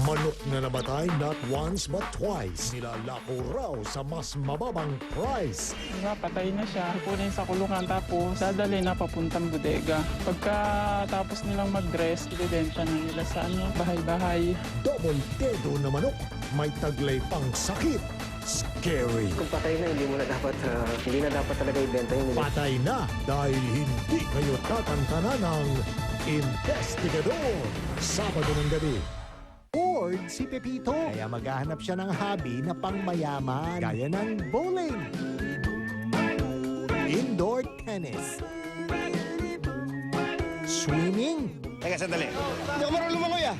Manok na namatay not once but twice. Nilalako raw sa mas mababang price. Diba, patay na siya. Kunin sa kulungan tapos dadali na papuntang bodega. Pagkatapos nilang mag-dress, ibebenta na nila sa bahay-bahay. Double dedo na manok. May taglay pang sakit. Scary. Kung patay na, hindi na dapat talaga ibenta yun. Patay na dahil hindi kayo tatantanan ng Investigador. Sabado ng gabi. Bored si Pepito. Kaya maghahanap siya ng hobby na pangmayaman. Gaya ng bowling. Indoor tennis. Swimming. Teka, sandali. Hindi ako marunong lumangoy ah.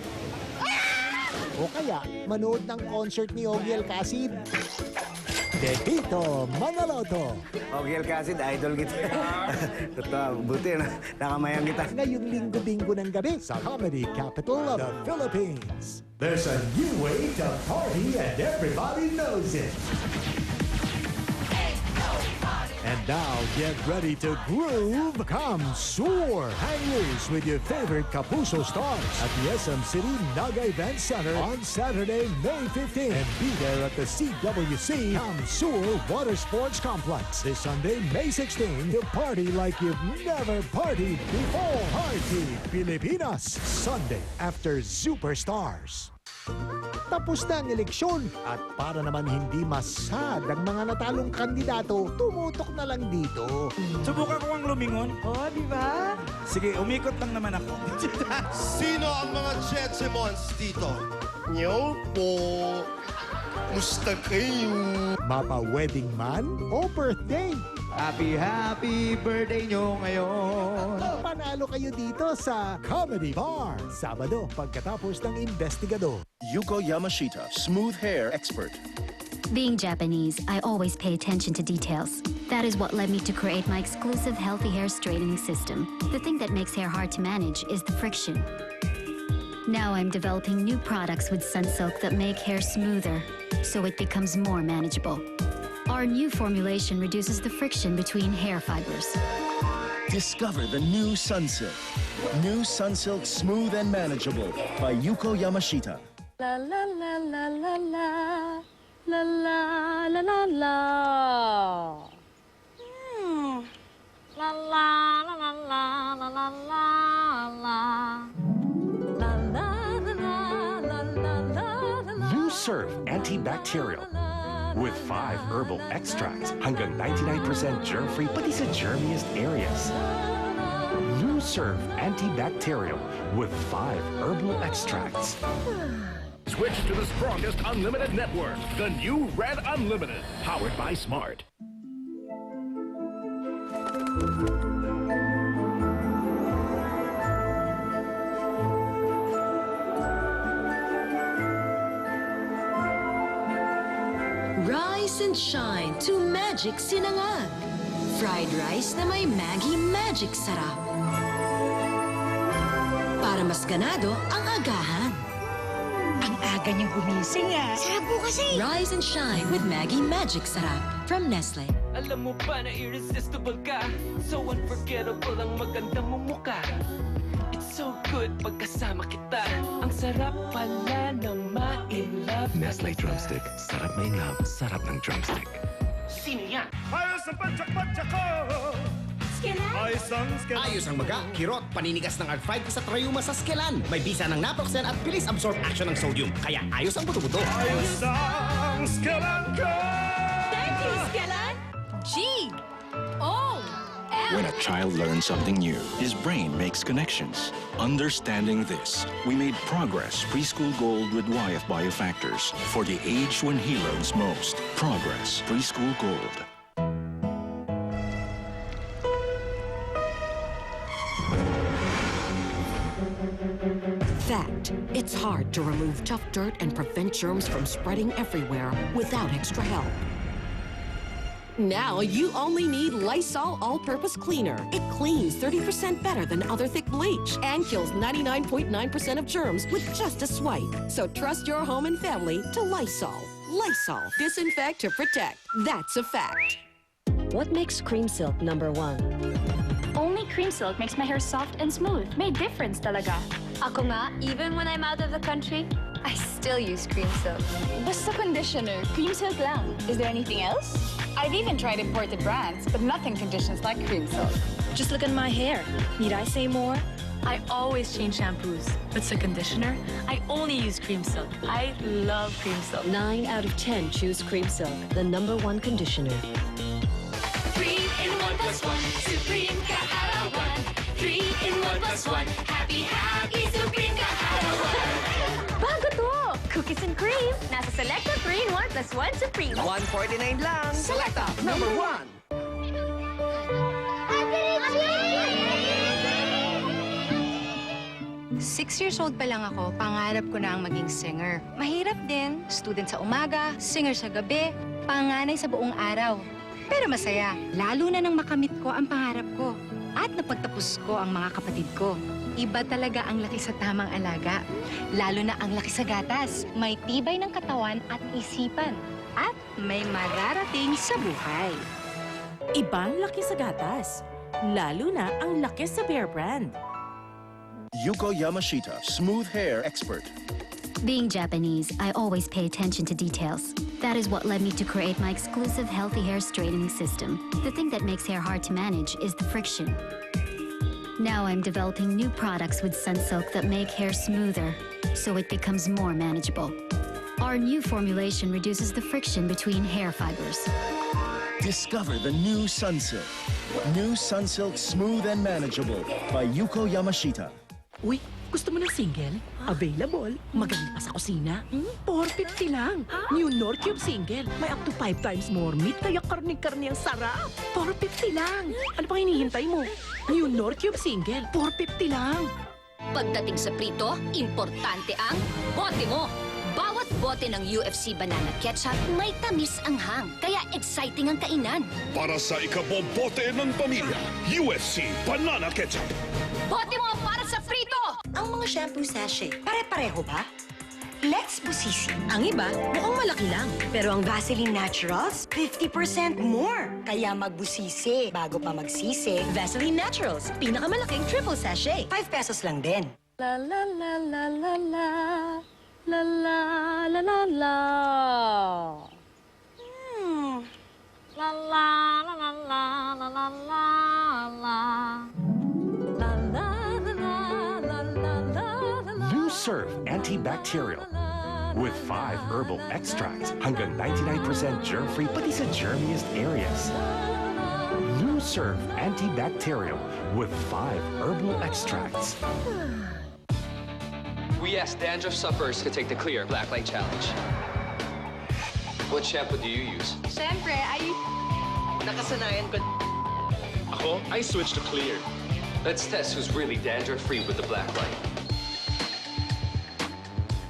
O kaya manood ng concert ni Ogie Alcacid. Pepito Manaloto. Okay, Alcacid, idol kita. Totoo, buti na nakamayang kita. Ngayong linggo-linggo ng gabi sa Comedy Capital of the Philippines. There's a new way to party and everybody knows it. And now, get ready to groove. Come soar. Hang loose with your favorite Kapuso stars at the SM City Naga Event Center on Saturday, May 15. And be there at the CWC Come Soar Water Sports Complex this Sunday, May 16 to party like you've never partied before. Party Pilipinas, Sunday after Superstars. Tapos na ang eleksyon at para naman hindi masad ang mga natalong kandidato, tumutok na lang dito. Subukan ko ang lumingon. Oh, di ba? Sige, umikot lang naman ako. Sino ang mga Jetsimons dito? Nyo po. Musta kayo? Mapa-wedding man o birthday? Happy birthday nyo ngayon. Panalo kayo dito sa Comedy Bar. Sabado, pagkatapos ng Investigador. Yuko Yamashita, smooth hair expert. Being Japanese, I always pay attention to details. That is what led me to create my exclusive healthy hair straightening system. The thing that makes hair hard to manage is the friction. Now I'm developing new products with Sunsilk that make hair smoother, so it becomes more manageable. Our new formulation reduces the friction between hair fibers. Discover the new Sunsilk. New Sunsilk Smooth and Manageable by Yuko Yamashita. La la la la la la la la la la la. La la la la la la la la la. La la la la la la la. New Serve antibacterial with 5 herbal extracts hanggang 99% germ-free pati sa germiest areas. New Serve antibacterial with 5 herbal extracts. Switch to the strongest unlimited network, the new Red Unlimited, powered by Smart. Rise and shine to Magic Sinangag. Fried rice na may Maggie Magic sarap. Para mas ganado ang agahan. Ang aga niyong gumising ah. Sarap po kasi. Rise and shine with Maggie Magic sarap from Nestle. Alam mo ba na irresistible ka? So unforgettable ang maganda mong muka. It's so good pagkasama kita. Ang sarap pala ng ma-in-love. Nestle Drumstick. Sarap na in love. Sarap ng drumstick. Sino yan? Ayos ang padyak-padyak ko! Ayos ang maga, kirot, paninigas ng arthritis at rayuma sa skelan. May bisa ng naproxen at bilis absorb action ng sodium. Kaya ayos ang buto-buto. Ayos ang skelan ko! Thank you, Skelan. G O L. When a child learns something new, his brain makes connections. Understanding this, we made Progress Preschool Gold with YF Biofactors for the age when he learns most. Progress Preschool Gold. Fact, it's hard to remove tough dirt and prevent germs from spreading everywhere without extra help. Now you only need Lysol All-Purpose Cleaner. It cleans 30% better than other thick bleach and kills 99.9% of germs with just a swipe. So trust your home and family to Lysol. Lysol. Disinfect to protect. That's a fact. What makes Cream Silk #1? Only Cream Silk makes my hair soft and smooth. May difference talaga. Ako nga, even when I'm out of the country, I still use Cream Silk. Basta conditioner, Cream Silk lang. Is there anything else? I've even tried imported brands, but nothing conditions like Cream Silk. Just look at my hair. Need I say more? I always change shampoos, but for conditioner, I only use Cream Silk. I love Cream Silk. 9 out of 10 choose Cream Silk, the #1 conditioner. 3-in-1 plus 1, Supreme Kaalawan. 3-in-1 plus 1, happy, happy, Supreme Kaalawan. Bago to! Cookies and cream. Nasa Selecta 3-in-1 plus 1 Supreme. 149 lang. Selecta, number 1. 6 years old pa lang ako, pangarap ko na ang maging singer. Mahirap din, student sa umaga, singer sa gabi, panganay sa buong araw. Pero masaya, lalo na nang makamit ko ang pangarap ko. At napagtapos ko ang mga kapatid ko. Iba talaga ang laki sa tamang alaga. Lalo na ang laki sa gatas. May tibay ng katawan at isipan. At may mararating sa buhay. Ibang laki sa gatas. Lalo na ang laki sa Bear Brand. Yuko Yamashita, smooth hair expert. Being Japanese, I always pay attention to details. That is what led me to create my exclusive healthy hair straightening system. The thing that makes hair hard to manage is the friction. Now I'm developing new products with Sunsilk that make hair smoother, so it becomes more manageable. Our new formulation reduces the friction between hair fibers. Discover the new Sunsilk. New Sunsilk Smooth and Manageable by Yuko Yamashita. Uy, gusto mo ng single? Available. Magaling pa sa kusina. 450 lang. New Norcube single. May up to 5 times more meat, kaya karni-karni ang sarap. 450 lang. Ano pang hinihintay mo? New Norcube single. 450 lang. Pagdating sa prito, importante ang bote mo. Bawat bote ng UFC Banana Ketchup may tamis ang hang, kaya exciting ang kainan. Para sa ikabobote ng pamilya, UFC Banana Ketchup. Bote mo para sa prito! Ang mga shampoo sachet, pare-pareho ba? Let's Busisi. Ang iba, mukhang malaki lang. Pero ang Vaseline Naturals, 50% more. Kaya magbusisi bago pa magsisi. Vaseline Naturals, pinakamalaking triple sachet. 5 pesos lang din. La la la la la la. La la la la la. La la la la la la la la la. La la la la la la la. New Serve antibacterial with 5 herbal extracts hanggang 99% germ-free pati sa germiest areas. New Serve antibacterial with 5 herbal extracts. We asked dandruff sufferers to take the Clear Blacklight Challenge. What shampoo do you use? Siyempre, Nakasanayan ko. Ako, I switched to Clear. Let's test who's really dandruff-free with the Blacklight.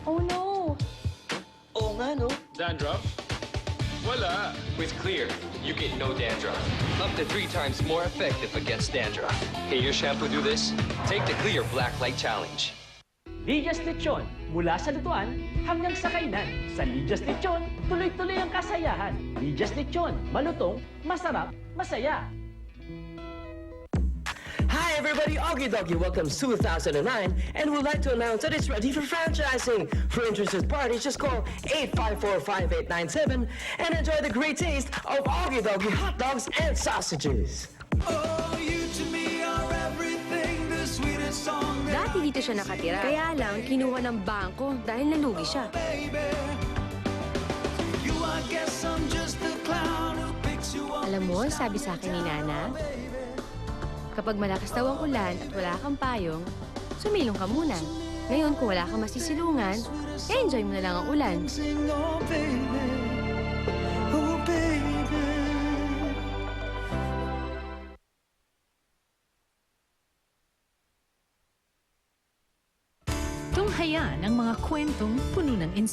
Oh no! Oo nga, no? Dandruff? Wala. With Clear, you get no dandruff. Up to 3 times more effective against dandruff. Hey, your shampoo do this? Take the Clear Blacklight Challenge. Ligas Lechon, mula sa lutuan hanggang sa kainan. Sa Ligas Lechon, tuloy-tuloy ang kasayahan. Ligas Lechon, malutong, masarap, masaya. Hi everybody, Augie Doggy welcomes 2009 and would like to announce that it's ready for franchising. For interested parties, just call 854-5897 and enjoy the great taste of Augie Doggy hot dogs and sausages. Dati dito siya nakatira, kaya lang kinuha ng bangko dahil nalugi siya. Alam mo, sabi sa akin ni Nana, kapag malakas daw ang ulan at wala kang payong, sumilong ka muna. Ngayon, kung wala kang masisilungan, enjoy mo na lang ang ulan. Tunghayan ang mga kwentong puno ng inspirasyon.